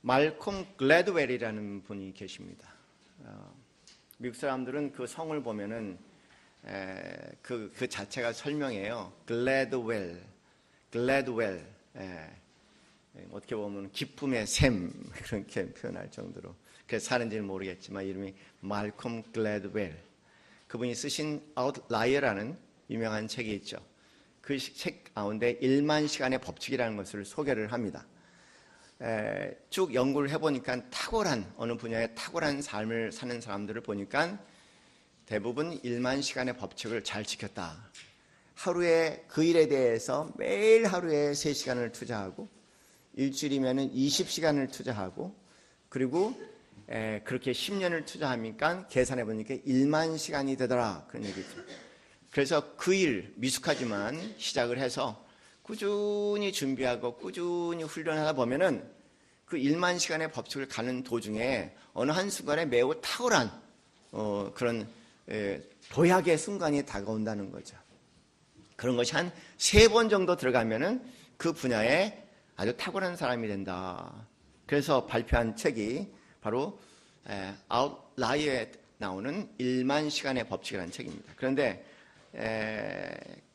말콤 글래드웰이라는 분이 계십니다. 미국 사람들은 그 성을 보면은 그 자체가 설명해요. 글래드웰. 어떻게 보면 기쁨의 샘 그렇게 표현할 정도로 그래서 사는지는 모르겠지만 이름이 말콤 글래드웰. 그분이 쓰신 아웃라이어라는 유명한 책이 있죠. 그 책 가운데 1만 시간의 법칙이라는 것을 소개를 합니다. 쭉 연구를 해보니까 어느 분야에 탁월한 삶을 사는 사람들을 보니까 대부분 1만 시간의 법칙을 잘 지켰다. 하루에 그 일에 대해서 매일 하루에 3시간을 투자하고 일주일이면 20시간을 투자하고 그리고 그렇게 10년을 투자하니까 계산해 보니까 1만 시간이 되더라. 그런 얘기죠. 그래서 그 일 미숙하지만 시작을 해서 꾸준히 준비하고 꾸준히 훈련하다 보면은 그 1만 시간의 법칙을 가는 도중에 어느 한순간에 매우 탁월한 그런 도약의 순간이 다가온다는 거죠. 그런 것이 한 3번 정도 들어가면은 그 분야에 아주 탁월한 사람이 된다. 그래서 발표한 책이 바로 아웃라이어에 나오는 1만 시간의 법칙이라는 책입니다. 그런데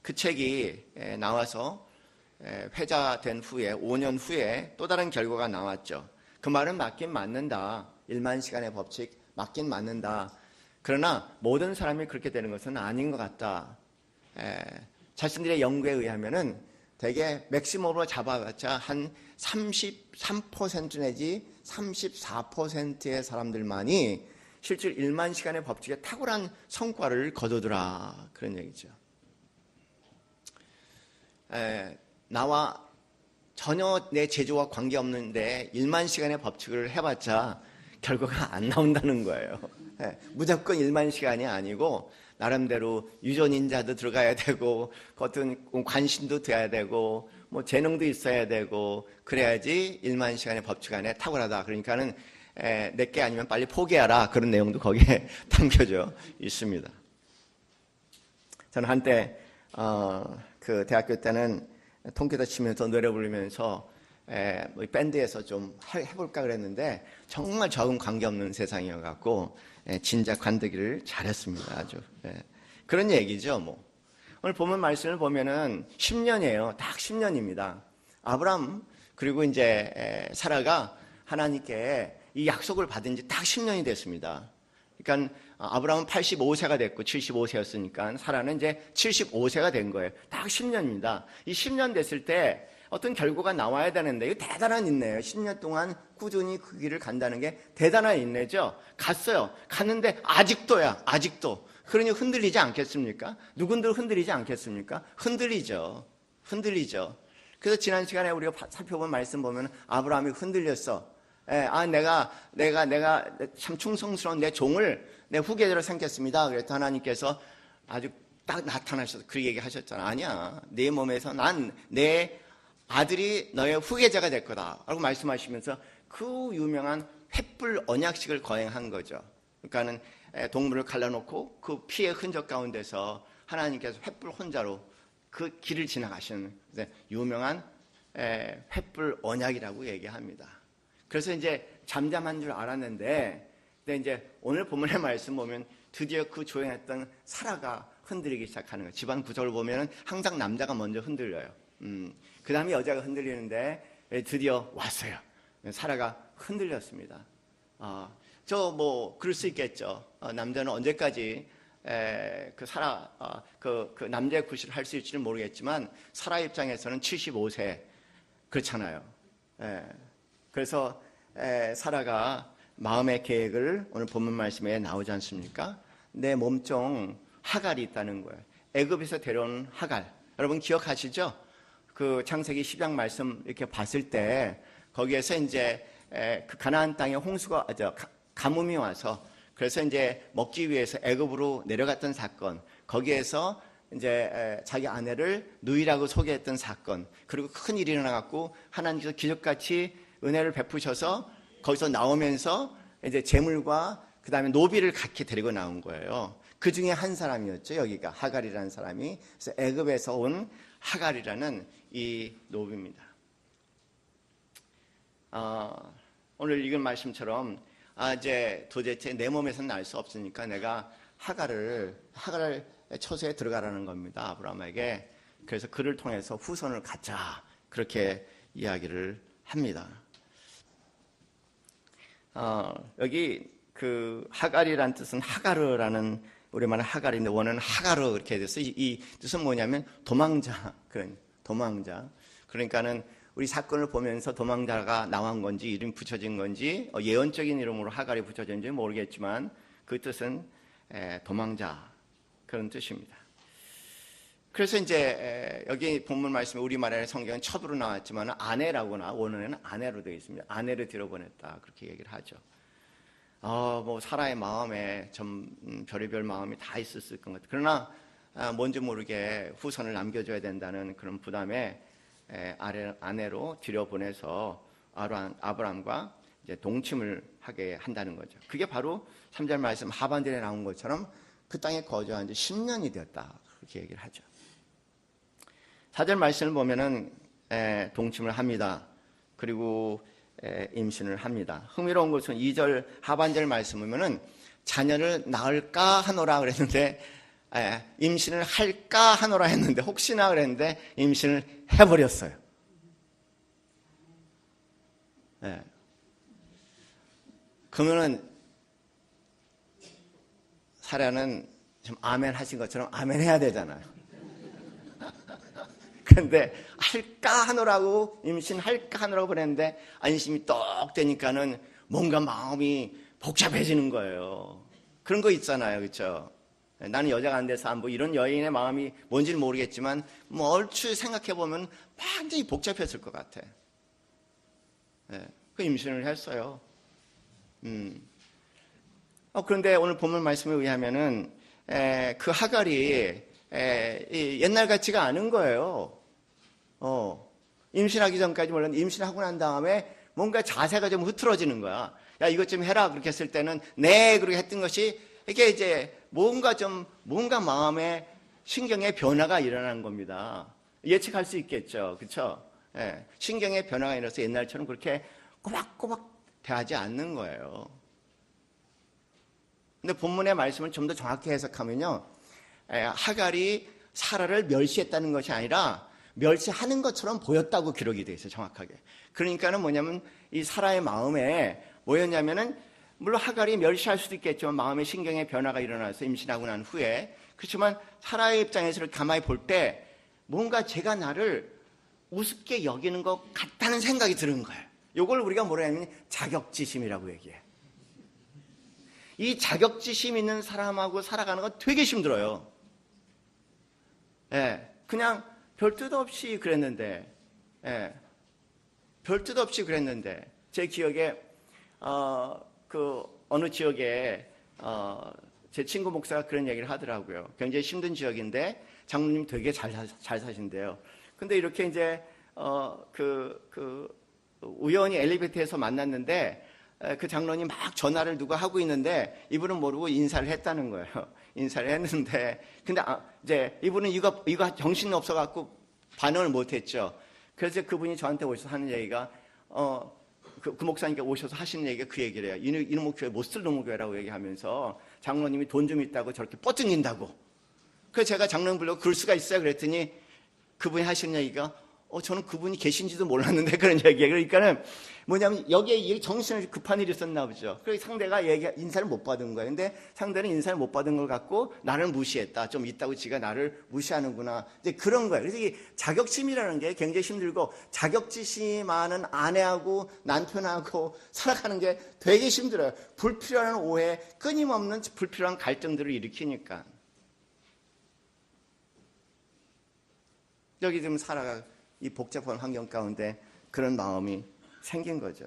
그 책이 나와서 회자된 후에 5년 후에 또 다른 결과가 나왔죠. 그 말은 맞긴 맞는다. 1만 시간의 법칙 맞긴 맞는다. 그러나 모든 사람이 그렇게 되는 것은 아닌 것 같다. 자신들의 연구에 의하면은 대개 맥시멈으로 잡아봤자 한 33% 내지 34%의 사람들만이 실제 1만 시간의 법칙에 탁월한 성과를 거두더라. 그런 얘기죠. 나와 전혀 내 재주와 관계없는데 1만 시간의 법칙을 해봤자 결과가 안 나온다는 거예요. 무조건 1만 시간이 아니고 나름대로 유전인자도 들어가야 되고 어떤 관심도 돼야 되고 뭐 재능도 있어야 되고 그래야지 1만 시간의 법칙 안에 탁월하다. 그러니까는 내게 아니면 빨리 포기하라. 그런 내용도 거기에 담겨져 있습니다. 저는 한때 그 대학교 때는 통기타 치면서 노래 부르면서 밴드에서 좀 해볼까 그랬는데 정말 적응 관계없는 세상이어갖고 진짜 관두기를 잘했습니다. 아주 그런 얘기죠. 뭐 오늘 본문 말씀을 보면은 10년이에요. 딱 10년입니다. 아브람 그리고 이제 사라가 하나님께 이 약속을 받은 지 딱 10년이 됐습니다. 그러니까 아브람은 85세가 됐고 75세였으니까 사라는 이제 75세가 된 거예요. 딱 10년입니다. 이 10년 됐을 때 어떤 결과가 나와야 되는데 이거 대단한 인내예요. 10년 동안 꾸준히 그 길을 간다는 게 대단한 인내죠. 갔어요. 갔는데 아직도. 그러니 흔들리지 않겠습니까? 누군들 흔들리지 않겠습니까? 흔들리죠. 그래서 지난 시간에 우리가 살펴본 말씀 보면 아브라함이 흔들렸어. 내가 참 충성스러운 내 종을 내 후계자로 삼겠습니다. 그랬더니 하나님께서 아주 딱 나타나셔서 그 얘기하셨잖아. 아니야. 내 몸에서 내 아들이 너의 후계자가 될 거다. 라고 말씀하시면서 그 유명한 횃불 언약식을 거행한 거죠. 그러니까는 동물을 갈라놓고 그 피의 흔적 가운데서 하나님께서 횃불 혼자로 그 길을 지나가시는 유명한 횃불 언약이라고 얘기합니다. 그래서 이제 잠잠한 줄 알았는데, 근데 이제 오늘 본문의 말씀 보면 드디어 그 조용했던 사라가 흔들리기 시작하는 거예요. 집안 구조를 보면은 항상 남자가 먼저 흔들려요. 그 다음에 여자가 흔들리는데 드디어 왔어요. 사라가 흔들렸습니다. 그럴 수 있겠죠. 남자는 언제까지 그 남자의 구실을 할 수 있을지는 모르겠지만 사라 입장에서는 75세 그렇잖아요. 그래서 사라가 마음의 계획을 오늘 본문 말씀에 나오지 않습니까? 내 몸종 하갈이 있다는 거예요. 애굽에서 데려온 하갈. 여러분 기억하시죠? 그 창세기 10장 말씀 이렇게 봤을 때 거기에서 이제 그 가나안 땅에 가뭄이 와서 그래서 이제 먹기 위해서 애굽으로 내려갔던 사건, 거기에서 이제 자기 아내를 누이라고 소개했던 사건, 그리고 큰 일이 일어나갖고 하나님께서 기적같이 은혜를 베푸셔서 거기서 나오면서 이제 재물과 그 다음에 노비를 같이 데리고 나온 거예요. 그 중에 한 사람이었죠. 여기가 하갈이라는 사람이. 그래서 애굽에서 온 하갈이라는 이 노비입니다. 오늘 읽은 말씀처럼 이제 도대체 내 몸에서는 날 수 없으니까 내가 하갈을 처소에 들어가라는 겁니다. 아브라함에게. 그래서 그를 통해서 후손을 갖자. 그렇게 이야기를 합니다. 여기 그 하갈이란 뜻은 하가르라는 우리말은 하갈인데 원어는 하가르 이렇게 돼서 이 뜻은 뭐냐면 도망자. 그런 도망자. 그러니까는 우리 사건을 보면서 도망자가 나온 건지 이름이 붙여진 건지 예언적인 이름으로 하갈이 붙여진지 모르겠지만 그 뜻은 도망자 그런 뜻입니다. 그래서 이제 여기 본문 말씀에 우리말의 성경은 첩으로 나왔지만 아내라고나 원어에는 아내로 되어 있습니다. 아내를 들여보냈다 그렇게 얘기를 하죠. 뭐 사람의 마음에 좀 별의별 마음이 다 있었을 것 같아요. 그러나 뭔지 모르게 후손을 남겨줘야 된다는 그런 부담에 아내로 들여보내서 아브람과 이제 동침을 하게 한다는 거죠. 그게 바로 3절 말씀 하반절에 나온 것처럼 그 땅에 거주한 지 10년이 되었다 그렇게 얘기를 하죠. 4절 말씀을 보면은 동침을 합니다. 그리고 임신을 합니다. 흥미로운 것은 2절 하반절 말씀 보면은 자녀를 낳을까 하노라 그랬는데 임신을 할까 하노라 했는데 혹시나 그랬는데 임신을 해버렸어요. 그러면은 사례는 좀 아멘 하신 것처럼 아멘 해야 되잖아요. 그런데 할까 하노라고 임신할까 하노라고 그랬는데 안심이 떡 되니까는 뭔가 마음이 복잡해지는 거예요. 그런 거 있잖아요, 그렇죠? 나는 여자가 안 돼서 뭐 이런 여인의 마음이 뭔지는 모르겠지만 뭐 얼추 생각해 보면 완전히 복잡했을 것 같아. 그 임신을 했어요. 그런데 오늘 본문 말씀에 의하면은 그 하갈이 옛날 같지가 않은 거예요. 임신하기 전까지 몰랐는데 임신하고 난 다음에 뭔가 자세가 좀 흐트러지는 거야. 야, 이것 좀 해라. 그렇게 했을 때는 네, 그렇게 했던 것이 이게 이제 뭔가 마음에 신경의 변화가 일어나는 겁니다. 예측할 수 있겠죠. 그렇죠? 신경의 변화가 일어나서 옛날처럼 그렇게 꼬박꼬박 대하지 않는 거예요. 근데 본문의 말씀을 좀 더 정확히 해석하면요. 하갈이 사라를 멸시했다는 것이 아니라 멸시하는 것처럼 보였다고 기록이 되어 있어요. 정확하게. 그러니까는 뭐냐면 이 사라의 마음에 뭐였냐면은 물론 하갈이 멸시할 수도 있겠지만 마음의 신경의 변화가 일어나서 임신하고 난 후에 그렇지만 사라의 입장에서 가만히 볼 때 뭔가 제가 나를 우습게 여기는 것 같다는 생각이 드는 거예요. 이걸 우리가 뭐라 하면 자격지심이라고 얘기해. 이 자격지심 있는 사람하고 살아가는 건 되게 힘들어요. 그냥 별 뜻 없이 그랬는데, 별 뜻 없이 그랬는데, 제 기억에, 어느 지역에, 제 친구 목사가 그런 얘기를 하더라고요. 굉장히 힘든 지역인데, 장로님 되게 잘 사신대요. 근데 이렇게 이제, 우연히 엘리베이터에서 만났는데, 그 장로님 막 전화를 누가 하고 있는데, 이분은 모르고 인사를 했다는 거예요. 인사를 했는데, 근데 이제 이분은 이거 정신이 없어갖고 반응을 못했죠. 그래서 그분이 저한테 오셔서 하는 얘기가, 그 목사님께 오셔서 하시는 얘기가 그 얘기를 해요. 이놈의 교회 못 쓸 놈의 교회라고 얘기하면서 장로님이 돈 좀 있다고 저렇게 뻗증긴다고. 그래서 제가 장로님 불러고 그럴 수가 있어요. 그랬더니 그분이 하시는 얘기가 저는 그분이 계신지도 몰랐는데 그런 얘기예요. 그러니까는 뭐냐면 여기에 정신이 급한 일이 있었나 보죠. 그래서 상대가 인사를 못 받은 거예요. 근데 상대는 인사를 못 받은 걸 갖고 나를 무시했다. 좀 있다고 지가 나를 무시하는구나. 이제 그런 거예요. 그래서 이 자격심이라는 게 굉장히 힘들고 자격지심 많은 아내하고 남편하고 살아가는 게 되게 힘들어요. 불필요한 오해, 끊임없는 불필요한 갈등들을 일으키니까. 여기 지금 살아가 이 복잡한 환경 가운데 그런 마음이 생긴 거죠.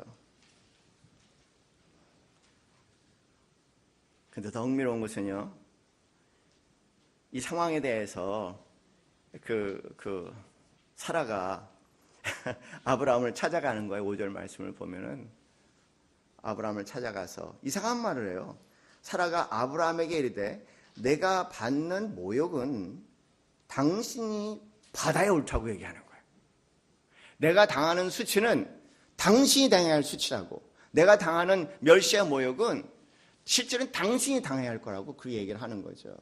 근데 더 흥미로운 것은요, 이 상황에 대해서 사라가 아브라함을 찾아가는 거예요. 5절 말씀을 보면은 아브라함을 찾아가서 이상한 말을 해요. 사라가 아브라함에게 이르되 내가 받는 모욕은 당신이 받아야 옳다고 얘기하는 거예요. 내가 당하는 수치는 당신이 당해야 할 수치라고. 내가 당하는 멸시와 모욕은 실제로는 당신이 당해야 할 거라고 그 얘기를 하는 거죠.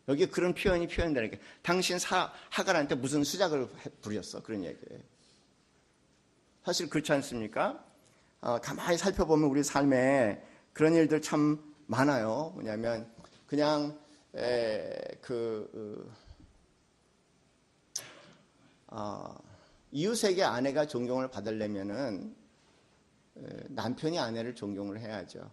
여기 그런 표현이 표현되는 게 당신 하갈한테 무슨 수작을 부렸어 그런 얘기예요. 사실 그렇지 않습니까? 가만히 살펴보면 우리 삶에 그런 일들 참 많아요. 뭐냐면 그냥 이웃에게 아내가 존경을 받으려면은 남편이 아내를 존경을 해야죠.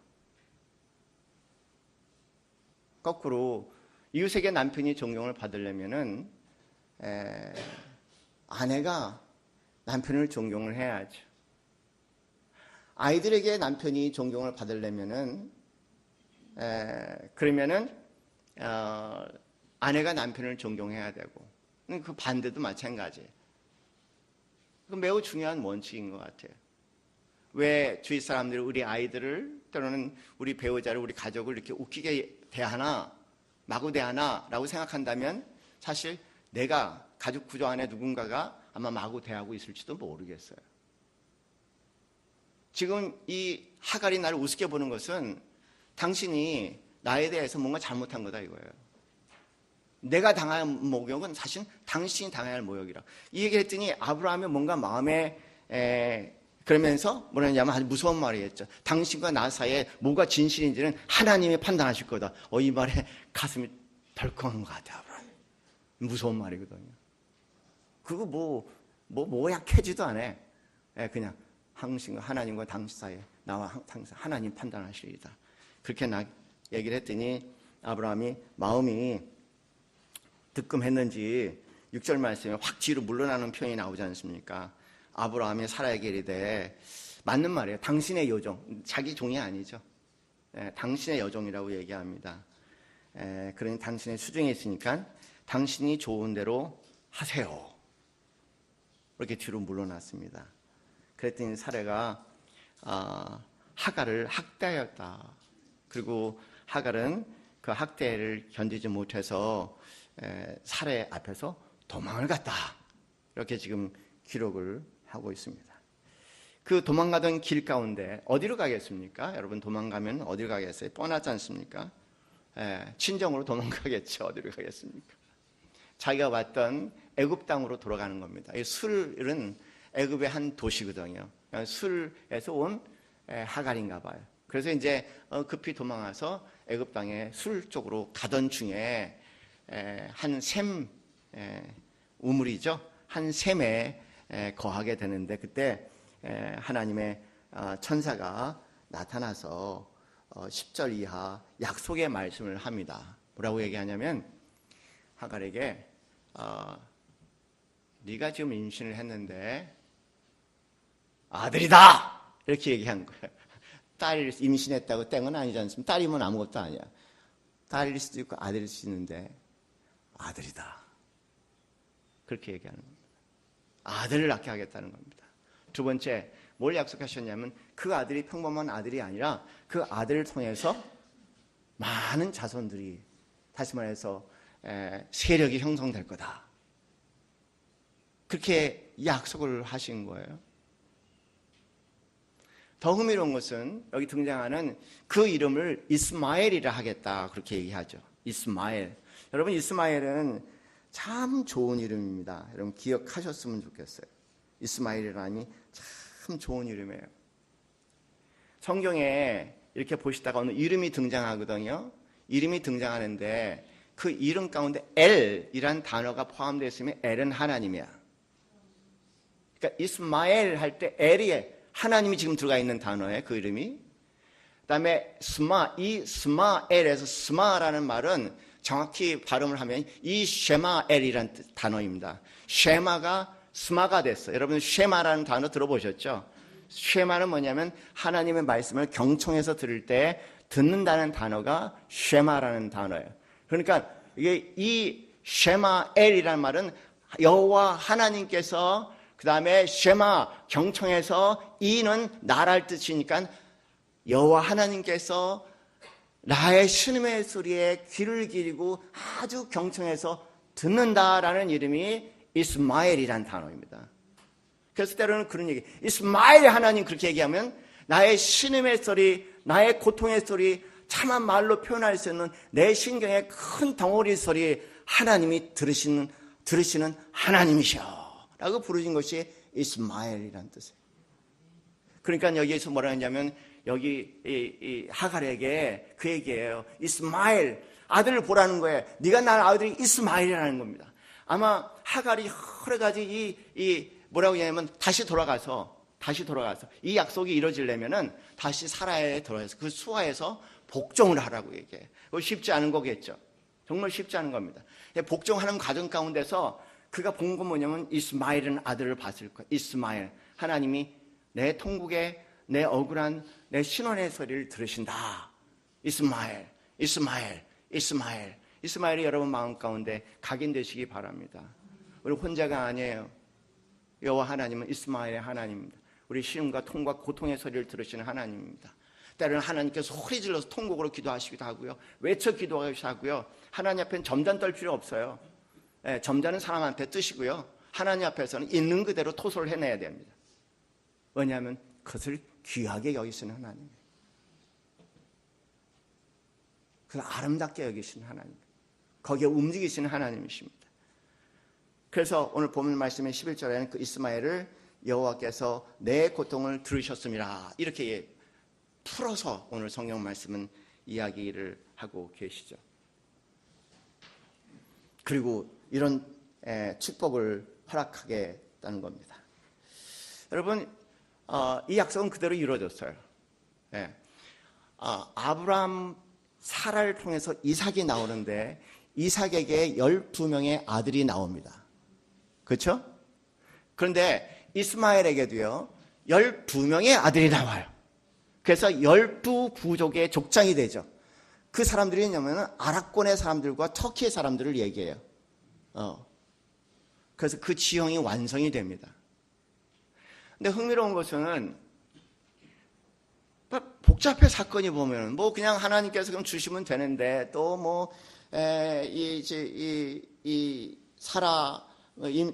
거꾸로 이웃에게 남편이 존경을 받으려면은 아내가 남편을 존경을 해야죠. 아이들에게 남편이 존경을 받으려면은 그러면은 아내가 남편을 존경해야 되고 그 반대도 마찬가지예요. 그 매우 중요한 원칙인 것 같아요. 왜 주위 사람들이 우리 아이들을 또는 우리 배우자를 우리 가족을 이렇게 웃기게 대하나 마구 대하나 라고 생각한다면 사실 내가 가족 구조 안에 누군가가 아마 마구 대하고 있을지도 모르겠어요. 지금 이 하갈이 나를 우습게 보는 것은 당신이 나에 대해서 뭔가 잘못한 거다 이거예요. 내가 당한 모욕은 사실 당신이 당해야 할 모욕이라. 이 얘기를 했더니 아브라함이 뭔가 마음에 그러면서 뭐라냐면 아주 무서운 말이 했죠. 당신과 나 사이에 뭐가 진실인지는 하나님이 판단하실 거다. 이 말에 가슴이 덜컹한 것 같아요. 아브라함. 무서운 말이거든요. 그거 뭐 약해지도 않아. 그냥 당신과 하나님과 당신 사이에 나와 당신 하나님 판단하시리다. 그렇게 얘기를 했더니 아브라함이 마음이 뜨끔했는지 6절 말씀에 확 뒤로 물러나는 표현이 나오지 않습니까? 아브라함이 사라에게 이르되 맞는 말이에요. 당신의 여종, 자기 종이 아니죠. 당신의 여종이라고 얘기합니다. 그러니 당신의 수중에 있으니까 당신이 좋은 대로 하세요. 이렇게 뒤로 물러났습니다. 그랬더니 사라가 하갈을 학대하였다. 그리고 하갈은 그 학대를 견디지 못해서 사라 앞에서 도망을 갔다. 이렇게 지금 기록을 하고 있습니다. 그 도망가던 길 가운데 어디로 가겠습니까? 여러분 도망가면 어디로 가겠어요? 뻔하지 않습니까? 친정으로 도망가겠죠. 어디로 가겠습니까? 자기가 왔던 애굽 땅으로 돌아가는 겁니다. 이 술은 애굽의 한 도시거든요. 술에서 온 하갈인가 봐요. 그래서 이제 급히 도망와서 애굽 땅에 술 쪽으로 가던 중에 한 샘 우물이죠. 한 샘에 거하게 되는데 그때 하나님의 천사가 나타나서 10절 이하 약속의 말씀을 합니다. 뭐라고 얘기하냐면 하갈에게 네가 지금 임신을 했는데 아들이다! 이렇게 얘기한 거예요. 딸이 임신했다고 땡은 아니지 않습니까? 딸이면 아무것도 아니야. 딸일 수도 있고 아들일 수도 있는데 아들이다. 그렇게 얘기하는 겁니다. 아들을 낳게 하겠다는 겁니다. 두 번째, 뭘 약속하셨냐면 그 아들이 평범한 아들이 아니라 그 아들을 통해서 많은 자손들이 다시 말해서 세력이 형성될 거다. 그렇게 약속을 하신 거예요. 더 흥미로운 것은 여기 등장하는 그 이름을 이스마엘이라 하겠다. 그렇게 얘기하죠. 이스마엘. 여러분 이스마엘은 참 좋은 이름입니다. 여러분 기억하셨으면 좋겠어요. 이스마엘이라니 참 좋은 이름이에요. 성경에 이렇게 보시다가 어느 이름이 등장하거든요. 이름이 등장하는데 그 이름 가운데 엘이란 단어가 포함되어 있으면 엘은 하나님이야. 그러니까 이스마엘 할 때 엘이 하나님이 지금 들어가 있는 단어예요. 그 이름이. 그다음에 이 스마엘에서 스마라는 말은 정확히 발음을 하면 이 쉐마엘이라는 단어입니다. 쉐마가 스마가 됐어요. 여러분 쉐마라는 단어 들어보셨죠? 쉐마는 뭐냐면 하나님의 말씀을 경청해서 들을 때 듣는다는 단어가 쉐마라는 단어예요. 그러니까 이게 이 쉐마엘이라는 말은 여호와 하나님께서 그 다음에 쉐마 경청해서 이는 나랄 뜻이니까 여호와 하나님께서 나의 신음의 소리에 귀를 기리고 아주 경청해서 듣는다라는 이름이 이스마엘이라는 단어입니다. 그래서 때로는 그런 얘기, 이스마엘 하나님 그렇게 얘기하면 나의 신음의 소리, 나의 고통의 소리, 참한 말로 표현할 수 있는 내 신경의 큰 덩어리 소리 하나님이 들으시는 하나님이셔 라고 부르신 것이 이스마엘이라는 뜻이에요. 그러니까 여기에서 뭐라 하냐면 여기 이 하갈에게 그 얘기예요. 이스마엘, 아들을 보라는 거예요. 네가 낳은 아들이 이스마엘이라는 겁니다. 아마 하갈이 여러 가지 뭐라고 하냐면 다시 돌아가서 이 약속이 이루어지려면은 다시 사라에 들어가서 그 수하에서 복종을 하라고 얘기해. 그거 쉽지 않은 거겠죠. 정말 쉽지 않은 겁니다. 복종하는 과정 가운데서 그가 본 건 뭐냐면 이스마엘은 아들을 봤을 거예요. 이스마엘, 하나님이 내 통곡에 내 억울한 내 신원의 소리를 들으신다. 이스마엘, 이스마엘, 이스마엘. 이스마엘이 여러분 마음 가운데 각인되시기 바랍니다. 우리 혼자가 아니에요. 여호와 하나님은 이스마엘의 하나님입니다. 우리 시름과 통과 고통의 소리를 들으시는 하나님입니다. 때로는 하나님께서 소리 질러서 통곡으로 기도하시기도 하고요. 외쳐 기도하시기도 하고요. 하나님 앞에는 점잔 떨 필요 없어요. 점잖은 사람한테 뜨시고요. 하나님 앞에서는 있는 그대로 토설을 해내야 됩니다. 왜냐하면 그것을 귀하게 여기시는 하나님이에요. 그걸 아름답게 여기시는 하나님, 거기에 움직이시는 하나님이십니다. 그래서 오늘 본문 말씀의 11절에는 그 이스마엘을 여호와께서 내 고통을 들으셨음이라 이렇게 풀어서 오늘 성경 말씀은 이야기를 하고 계시죠. 그리고 이런 축복을 허락하겠다는 겁니다. 여러분, 이 약속은 그대로 이루어졌어요. 아브라함 사라를 통해서 이삭이 나오는데 이삭에게 12명의 아들이 나옵니다. 그렇죠? 그런데 이스마엘에게도요 12명의 아들이 나와요. 그래서 12부족의 족장이 되죠. 그 사람들이 뭐냐면 아랍권의 사람들과 터키의 사람들을 얘기해요. 그래서 그 지형이 완성이 됩니다. 근데 흥미로운 것은 복잡해 사건이 보면 뭐 그냥 하나님께서 그럼 주시면 되는데 또 뭐 이 사라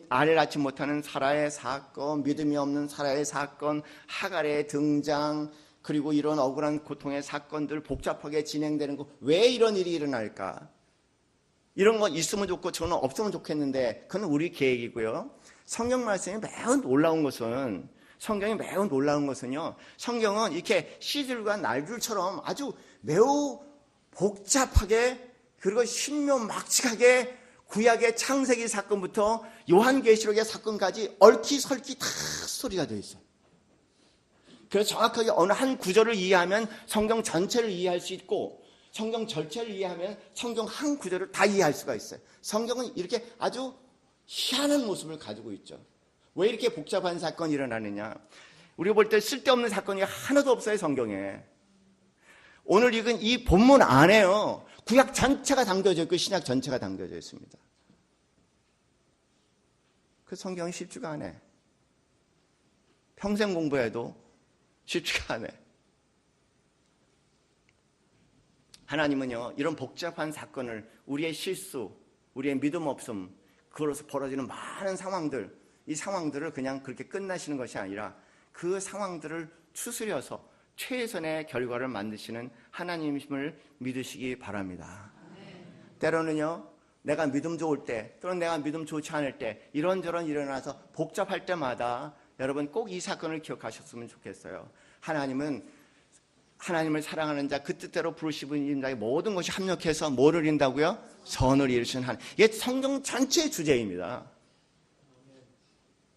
아를 낳지 못하는 사라의 사건, 믿음이 없는 사라의 사건, 하갈의 등장, 그리고 이런 억울한 고통의 사건들 복잡하게 진행되는 거, 왜 이런 일이 일어날까? 이런 건 있으면 좋고 저는 없으면 좋겠는데 그건 우리 계획이고요. 성경 말씀이 매우 놀라운 것은 성경은 이렇게 시들과 날줄처럼 아주 매우 복잡하게 그리고 신묘막측하게 구약의 창세기 사건부터 요한계시록의 사건까지 얽히설키 다 스토리가 되어 있어요. 그래서 정확하게 어느 한 구절을 이해하면 성경 전체를 이해할 수 있고 성경 전체를 이해하면 성경 한 구절을 다 이해할 수가 있어요. 성경은 이렇게 아주 희한한 모습을 가지고 있죠. 왜 이렇게 복잡한 사건이 일어나느냐? 우리가 볼 때 쓸데없는 사건이 하나도 없어요, 성경에. 오늘 읽은 이 본문 안에요. 구약 전체가 담겨져 있고 신약 전체가 담겨져 있습니다. 그 성경이 쉽지가 않아요. 평생 공부해도 쉽지가 않아요. 하나님은요, 이런 복잡한 사건을 우리의 실수, 우리의 믿음 없음, 그걸로서 벌어지는 많은 상황들, 이 상황들을 그냥 그렇게 끝나시는 것이 아니라 그 상황들을 추스려서 최선의 결과를 만드시는 하나님이심을 믿으시기 바랍니다. 때로는요, 내가 믿음 좋을 때 또는 내가 믿음 좋지 않을 때 이런저런 일어나서 복잡할 때마다 여러분 꼭 이 사건을 기억하셨으면 좋겠어요. 하나님은 하나님을 사랑하는 자, 그 뜻대로 부르시는 자의 모든 것이 합력해서 뭐를 이룬다고요? 선을 이루시는 하나님. 이게 성경 전체의 주제입니다.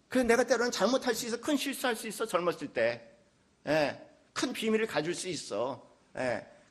그래서 내가 때로는 잘못할 수 있어, 큰 실수할 수 있어, 젊었을 때. 큰 비밀을 가질 수 있어.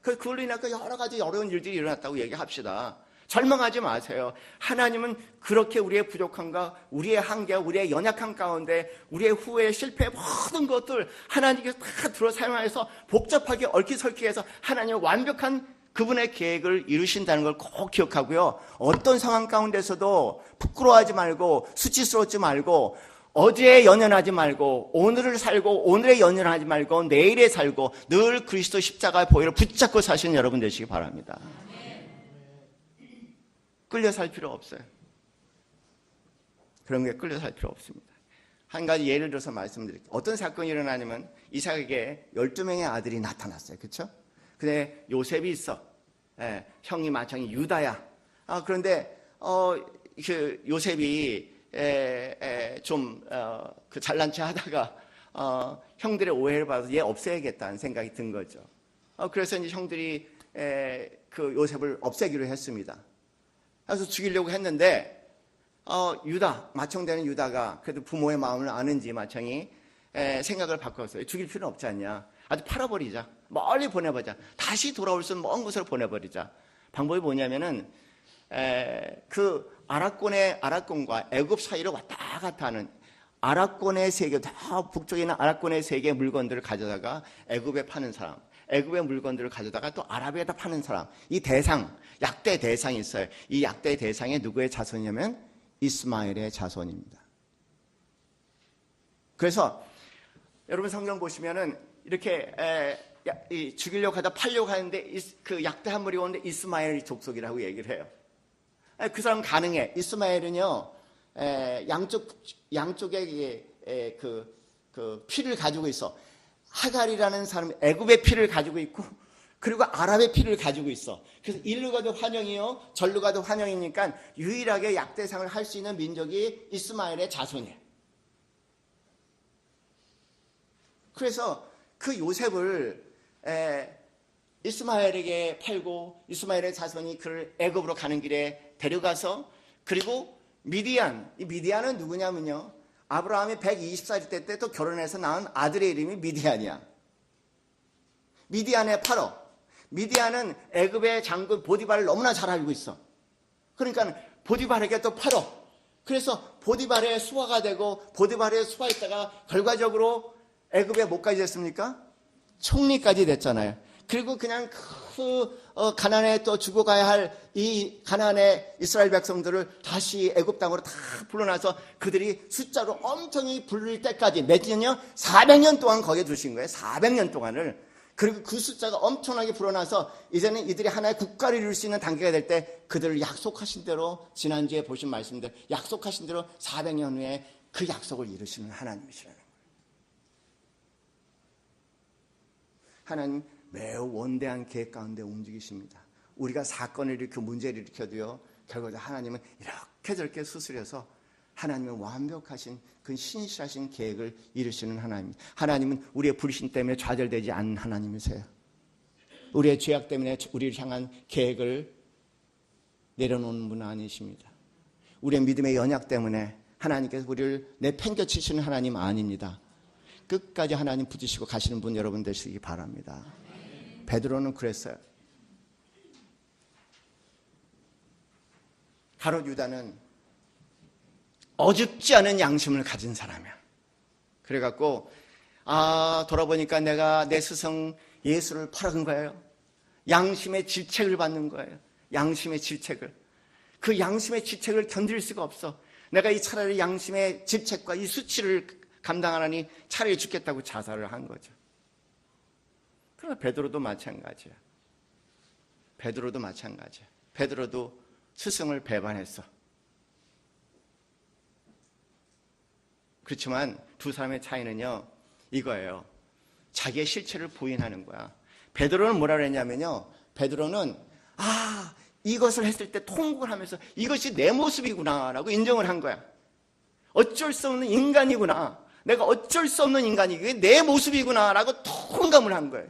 그걸로 인해 여러 가지 어려운 일들이 일어났다고 얘기합시다. 절망하지 마세요. 하나님은 그렇게 우리의 부족함과 우리의 한계와 우리의 연약함 가운데 우리의 후회, 실패 모든 것들 하나님께서 다 들어 사용해서 복잡하게 얽히설키해서 하나님의 완벽한 그분의 계획을 이루신다는 걸 꼭 기억하고요. 어떤 상황 가운데서도 부끄러워하지 말고 수치스러워하지 말고 어제에 연연하지 말고 오늘을 살고 오늘에 연연하지 말고 내일에 살고 늘 그리스도 십자가의 보혈을 붙잡고 사시는 여러분 되시기 바랍니다. 끌려 살 필요 없어요. 그런 게 끌려 살 필요 없습니다. 한 가지 예를 들어서 말씀드릴게요. 어떤 사건이 일어나냐면 이삭에게 12명의 아들이 나타났어요. 그렇죠? 근데 요셉이 있어. 예, 형이 마청이 유다야. 그런데 그 요셉이 좀 그 잘난 체 하다가 형들의 오해를 받아서 얘 없애야겠다는 생각이 든 거죠. 그래서 이제 형들이 그 요셉을 없애기로 했습니다. 그래서 죽이려고 했는데 유다, 마청되는 유다가 그래도 부모의 마음을 아는지 마청이 생각을 바꿨어요. 죽일 필요는 없지 않냐. 아주 팔아버리자. 멀리 보내버리자. 다시 돌아올 수 있는 먼 곳으로 보내버리자. 방법이 뭐냐면은 그 아라콘과 애굽 사이로 왔다 갔다 하는 아라콘의 세계, 다 북쪽에 있는 아라콘의 세계 물건들을 가져다가 애굽에 파는 사람, 애굽의 물건들을 가져다가 또 아라비아에다 파는 사람, 이 대상, 약대 대상이 있어요. 이 약대 대상이 누구의 자손이냐면 이스마엘의 자손입니다. 그래서 여러분 성경 보시면은 이렇게 죽이려고 하다 팔려고 하는데 그 약대 한 무리 오는데 이스마엘 족속이라고 얘기를 해요. 그 사람 가능해. 이스마엘은요 양쪽에 그 피를 가지고 있어. 하갈이라는 사람이 애굽의 피를 가지고 있고 그리고 아랍의 피를 가지고 있어. 그래서 일로 가도 환영이요 절로 가도 환영이니까 유일하게 약대상을 할 수 있는 민족이 이스마엘의 자손이에요. 그래서 그 요셉을 이스마엘에게 팔고 이스마엘의 자손이 그를 애굽으로 가는 길에 데려가서 그리고 이 미디안은 누구냐면요 아브라함이 120살 때 또 결혼해서 낳은 아들의 이름이 미디안이야. 미디안의 파로. 미디안은 애굽의 장군 보디발을 너무나 잘 알고 있어. 그러니까 보디발에게 또 파로. 그래서 보디발의 수하가 되고 보디발의 수하했다가 결과적으로 애굽에 뭐까지 됐습니까? 총리까지 됐잖아요. 그리고 그냥 가나안에 또 죽어가야 할 이 가나안의 이스라엘 백성들을 다시 애굽 땅으로 다 불러놔서 그들이 숫자로 엄청히 불릴 때까지 몇 년이요? 400년 동안 거기에 두신 거예요. 400년 동안을. 그리고 그 숫자가 엄청나게 불어나서 이제는 이들이 하나의 국가를 이룰 수 있는 단계가 될 때 그들을 약속하신 대로 지난주에 보신 말씀대로 약속하신 대로 400년 후에 그 약속을 이루시는 하나님이시라는 거예요. 하나님 매우 원대한 계획 가운데 움직이십니다. 우리가 사건을 일으켜 문제를 일으켜도요 결국 하나님은 이렇게 저렇게 수술해서 하나님은 완벽하신 그 신실하신 계획을 이루시는 하나님입니다. 하나님은 우리의 불신 때문에 좌절되지 않는 하나님이세요. 우리의 죄악 때문에 우리를 향한 계획을 내려놓는 분은 아니십니다. 우리의 믿음의 연약 때문에 하나님께서 우리를 내팽겨치시는 하나님 아닙니다. 끝까지 하나님 붙드시고 가시는 분 여러분 되시기 바랍니다. 베드로는 그랬어요. 가롯 유다는 어줍지 않은 양심을 가진 사람이야. 그래갖고 돌아보니까 내가 내 스승 예수를 팔아간 거예요. 양심의 질책을 받는 거예요. 양심의 질책을. 그 양심의 질책을 견딜 수가 없어. 내가 이 차라리 양심의 질책과 이 수치를 감당하라니 차라리 죽겠다고 자살을 한 거죠. 그러나 베드로도 마찬가지야. 베드로도 마찬가지야. 베드로도 스승을 배반했어. 그렇지만 두 사람의 차이는요 이거예요. 자기의 실체를 부인하는 거야. 베드로는 뭐라 그랬냐면요 베드로는 이것을 했을 때 통곡을 하면서 이것이 내 모습이구나 라고 인정을 한 거야. 어쩔 수 없는 인간이구나. 내가 어쩔 수 없는 인간이 이게 내 모습이구나 라고 통감을 한 거예요.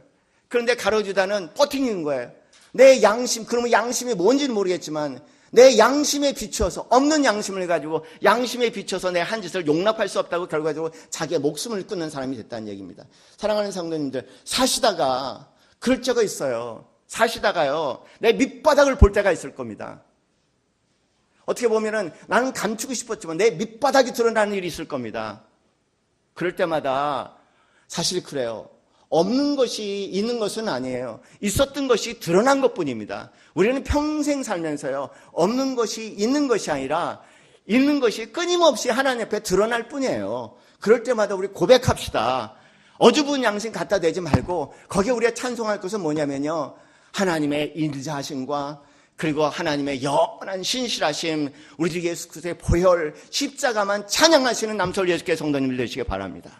그런데 가롯 유다는 버티는 거예요. 내 양심, 그러면 양심이 뭔지는 모르겠지만 내 양심에 비추어서 없는 양심을 가지고 양심에 비춰서 내 한 짓을 용납할 수 없다고 결과적으로 자기의 목숨을 끊는 사람이 됐다는 얘기입니다. 사랑하는 성도님들, 사시다가 그럴 때가 있어요. 사시다가요 내 밑바닥을 볼 때가 있을 겁니다. 어떻게 보면은 나는 감추고 싶었지만 내 밑바닥이 드러나는 일이 있을 겁니다. 그럴 때마다 사실 그래요. 없는 것이 있는 것은 아니에요. 있었던 것이 드러난 것뿐입니다. 우리는 평생 살면서요 없는 것이 있는 것이 아니라 있는 것이 끊임없이 하나님 앞에 드러날 뿐이에요. 그럴 때마다 우리 고백합시다. 어줍은 양심 갖다 대지 말고 거기에 우리가 찬송할 것은 뭐냐면요 하나님의 인자하심과 그리고 하나님의 영원한 신실하심, 우리 주 예수 그리스도의 보혈, 십자가만 찬양하시는 남서울 예수교회 성도님들 되시길 바랍니다.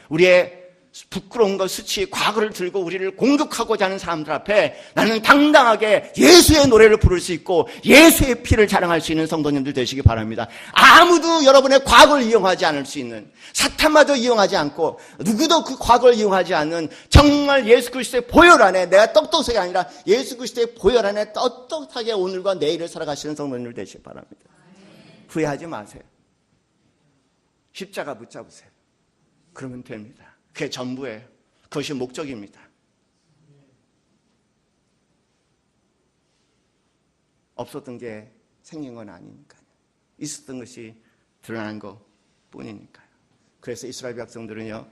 우리의 부끄러운 것, 수치, 과거를 들고 우리를 공격하고자 하는 사람들 앞에 나는 당당하게 예수의 노래를 부를 수 있고 예수의 피를 자랑할 수 있는 성도님들 되시기 바랍니다. 아무도 여러분의 과거를 이용하지 않을 수 있는, 사탄마저 이용하지 않고 누구도 그 과거를 이용하지 않는 정말 예수 그리스도의 보혈 안에, 내가 똑똑하게 아니라 예수 그리스도의 보혈 안에 떳떳하게 오늘과 내일을 살아가시는 성도님들 되시기 바랍니다. 후회하지 마세요. 십자가 붙잡으세요. 그러면 됩니다. 그게 전부예요. 그것이 목적입니다. 없었던 게 생긴 건 아니니까요. 있었던 것이 드러난 것 뿐이니까요. 그래서 이스라엘 백성들은요,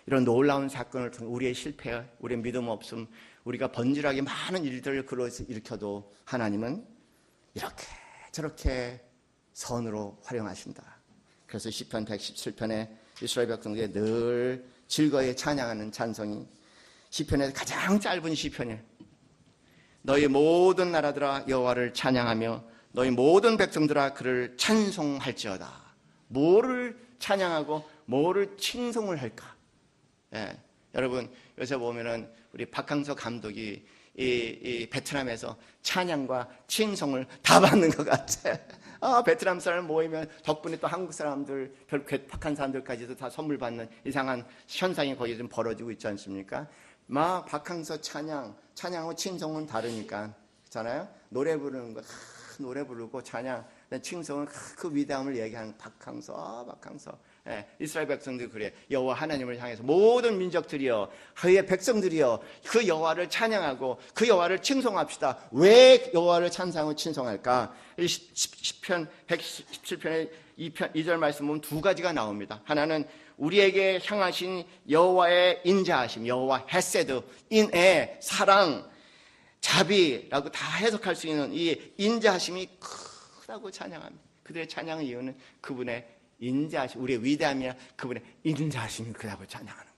이런 놀라운 사건을 통해 우리의 실패, 우리의 믿음 없음, 우리가 번질하게 많은 일들을 일으켜도 하나님은 이렇게 저렇게 선으로 활용하신다. 그래서 시편 117편에 이스라엘 백성들이 늘 즐거이 찬양하는 찬송이 시편의 가장 짧은 시편이에요. 너희 모든 나라들아 여호와를 찬양하며 너희 모든 백성들아 그를 찬송할지어다. 뭐를 찬양하고 뭐를 칭송을 할까? 예, 여러분 요새 보면은 우리 박항서 감독이 이 베트남에서 찬양과 칭송을 다 받는 것 같아요. 베트남 사람 모이면 덕분에 또 한국 사람들, 별 괴팍한 사람들까지도 다 선물 받는 이상한 현상이 거기 좀 벌어지고 있지 않습니까? 막 박항서 찬양하고 칭송은 다르니까, 그렇잖아요? 노래 부르는 거, 노래 부르고 찬양, 칭송은 그 위대함을 얘기하는 박항서. 예, 이스라엘 백성들 그래. 여호와 하나님을 향해서 모든 민족들이여, 그의 백성들이여, 그 여호와를 찬양하고 그 여호와를 칭송합시다. 왜 여호와를 찬양하고 칭송할까? 시편 117편의 2절 말씀 보면 두 가지가 나옵니다. 하나는 우리에게 향하신 여호와의 인자하심, 여호와 헤세드, 인애, 사랑, 자비라고 다 해석할 수 있는 이 인자하심이 크다고 찬양합니다. 그들의 찬양의 이유는 그분의 인자하심, 우리의 위대함이야 그분의 인자하심이 크다고 찬양하는 거예요.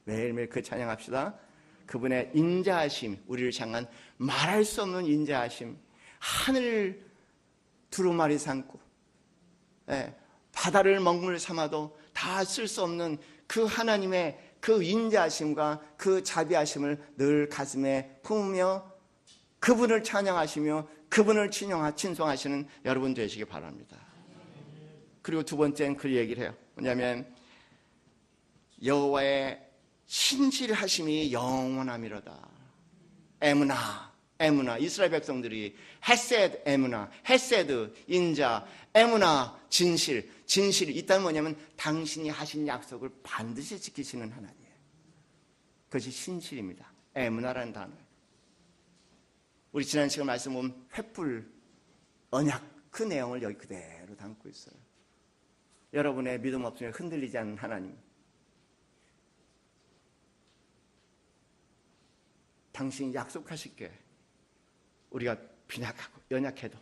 매일매일 그 찬양합시다. 그분의 인자하심, 우리를 향한 말할 수 없는 인자하심, 하늘을 두루마리 삼고 바다를 먹물 삼아도 다 쓸 수 없는 그 하나님의 그 인자하심과 그 자비하심을 늘 가슴에 품으며 그분을 찬양하시며 그분을 칭송하시는 여러분 되시기 바랍니다. 그리고 두 번째는 그 얘기를 해요. 뭐냐면 여호와의 신실하심이 영원함이로다. 에무나 이스라엘 백성들이 헤세드 에무나, 헤세드 인자, 에무나 진실이 있다는 뭐냐면 당신이 하신 약속을 반드시 지키시는 하나님이에요. 그것이 신실입니다. 에무나라는 단어예요. 우리 지난 시간 말씀 보면 횃불, 언약, 그 내용을 여기 그대로 담고 있어요. 여러분의 믿음 없으면 흔들리지 않는 하나님, 당신이 약속하실게 우리가 빈약하고 연약해도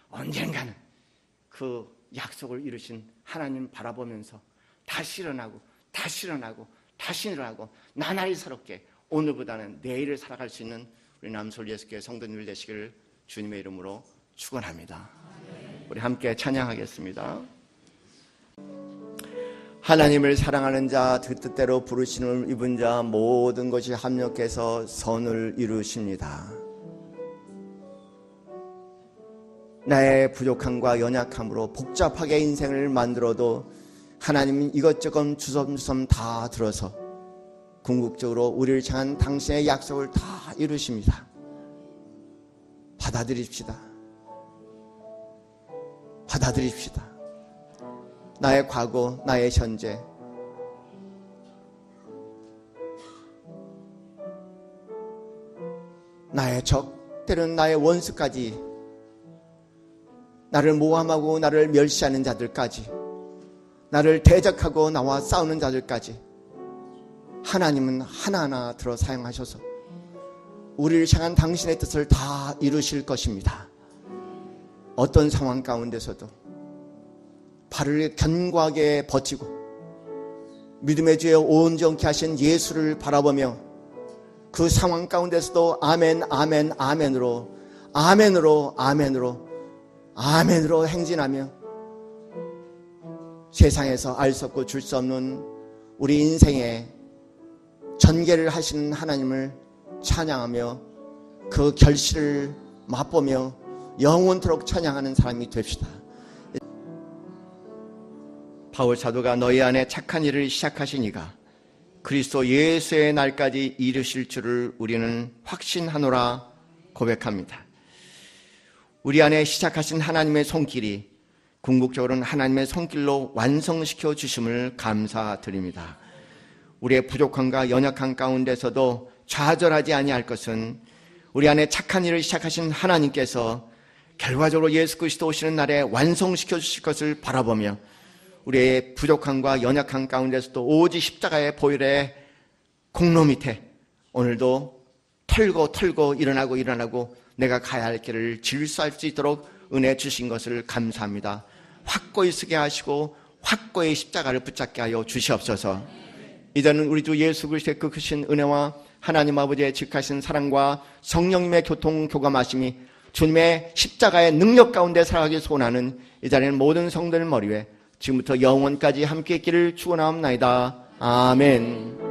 언젠가는 그 약속을 이루신 하나님 바라보면서 다시 일어나고 나날이스럽게 오늘보다는 내일을 살아갈 수 있는 우리 남서울 예수교회 성도님들 되시기를 주님의 이름으로 축원합니다. 우리 함께 찬양하겠습니다. 하나님을 사랑하는 자, 그 뜻대로 부르심을 입은 자 모든 것이 합력해서 선을 이루십니다. 나의 부족함과 연약함으로 복잡하게 인생을 만들어도 하나님은 이것저것 주섬주섬 다 들어서 궁극적으로 우리를 향한 당신의 약속을 다 이루십니다. 받아들입시다. 나의 과거, 나의 현재, 나의 적, 때로는 나의 원수까지, 나를 모함하고 나를 멸시하는 자들까지, 나를 대적하고 나와 싸우는 자들까지 하나님은 하나하나 들어 사용하셔서 우리를 향한 당신의 뜻을 다 이루실 것입니다. 어떤 상황 가운데서도 발을 견고하게 버티고 믿음의 주에 온전케 하신 예수를 바라보며 그 상황 가운데서도 아멘, 아멘, 아멘으로, 아멘으로, 아멘으로, 아멘으로 행진하며 세상에서 알 수 없고 줄 수 없는 우리 인생의 전개를 하시는 하나님을 찬양하며 그 결실을 맛보며 영원토록 찬양하는 사람이 됩시다. 바울 사도가 너희 안에 착한 일을 시작하신 이가 그리스도 예수의 날까지 이르실 줄을 우리는 확신하노라 고백합니다. 우리 안에 시작하신 하나님의 손길이 궁극적으로는 하나님의 손길로 완성시켜 주심을 감사드립니다. 우리의 부족함과 연약함 가운데서도 좌절하지 아니할 것은 우리 안에 착한 일을 시작하신 하나님께서 결과적으로 예수 그리스도 오시는 날에 완성시켜 주실 것을 바라보며 우리의 부족함과 연약함 가운데서도 오직 십자가의 보혈의 공로 밑에 오늘도 털고 일어나고 내가 가야 할 길을 질서할 수 있도록 은혜 주신 것을 감사합니다. 확고히 서게 하시고 확고히 십자가를 붙잡게 하여 주시옵소서. 이제는 우리 주 예수 그리스도의 그 크신 은혜와 하나님 아버지의 직하신 사랑과 성령님의 교통교감하심이 주님의 십자가의 능력 가운데 살아가기 소원하는 이 자리는 모든 성도들 머리 위에 지금부터 영원까지 함께 있기를 축원하옵나이다. 아멘.